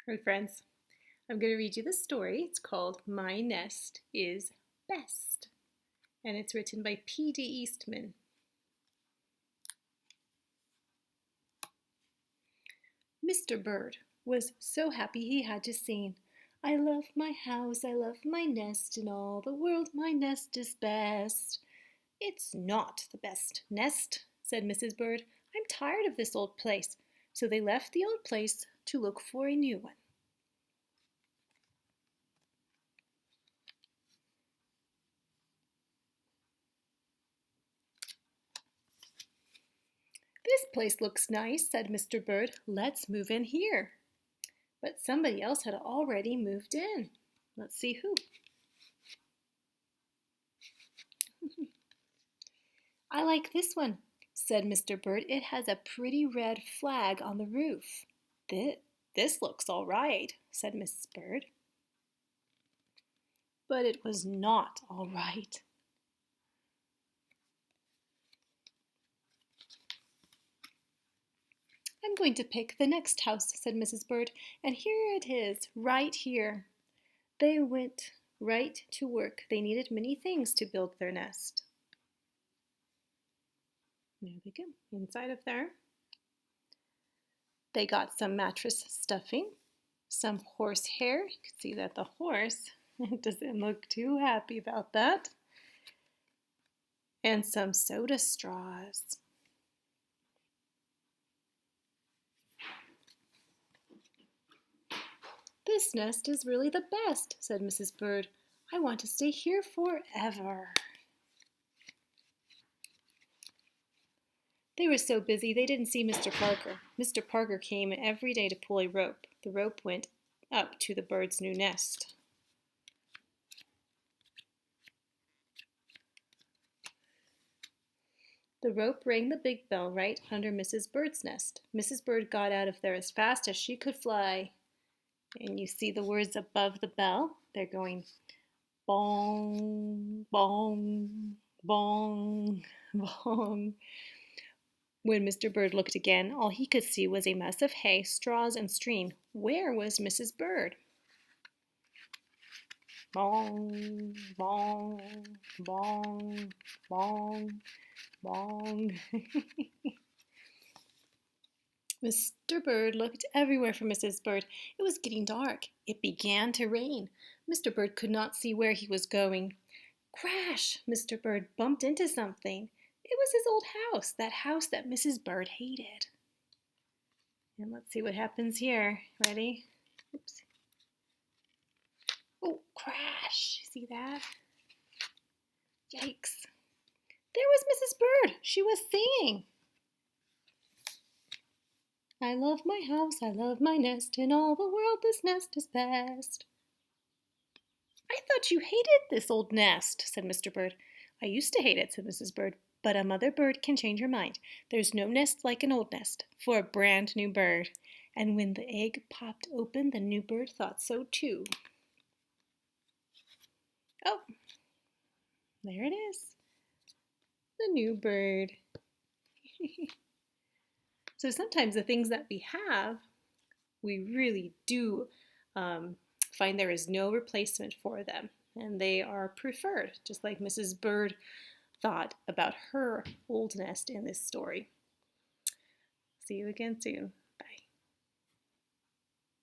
Hi friends, I'm going to read you the story. It's called My Nest is Best, and it's written by P.D. Eastman. Mr. Bird was so happy he had to sing, "I love my house, I love my nest, in all the world my nest is best." "It's not the best nest," said Mrs. Bird. "I'm tired of this old place." So they left the old place to look for a new one. "This place looks nice," said Mr. Bird. "Let's move in here." But somebody else had already moved in. Let's see who. "I like this one," said Mr. Bird. "It has a pretty red flag on the roof." This looks all right," said Mrs. Bird. But it was not all right. "I'm going to pick the next house," said Mrs. Bird, "and here it is, right here." They went right to work. They needed many things to build their nest. There they go, inside of there. They got some mattress stuffing, some horsehair. You can see that the horse doesn't look too happy about that. And some soda straws. "This nest is really the best," said Mrs. Bird. "I want to stay here forever." They were so busy they didn't see Mr. Parker. Mr. Parker came every day to pull a rope. The rope went up to the bird's new nest. The rope rang the big bell right under Mrs. Bird's nest. Mrs. Bird got out of there as fast as she could fly. And you see the words above the bell. They're going bong, bong, bong, bong. When Mr. Bird looked again, all he could see was a mess of hay, straws, and string. Where was Mrs. Bird? Bong, bong, bong, bong, bong. Mr. Bird looked everywhere for Mrs. Bird. It was getting dark. It began to rain. Mr. Bird could not see where he was going. Crash! Mr. Bird bumped into something. It was his old house, that house that Mrs. Bird hated. And let's see what happens here. Ready? Oops. Oh, crash! See that? Yikes. There was Mrs. Bird. She was singing. "I love my house, I love my nest, in all the world this nest is best." "I thought you hated this old nest," said Mr. Bird. "I used to hate it," said Mrs. Bird, "but a mother bird can change her mind. There's no nest like an old nest for a brand new bird." And when the egg popped open, the new bird thought so too. Oh, there it is, the new bird. So sometimes the things that we have, we really do find there is no replacement for them, and they are preferred, just like Mrs. Bird thought about her old nest in this story. See you again soon.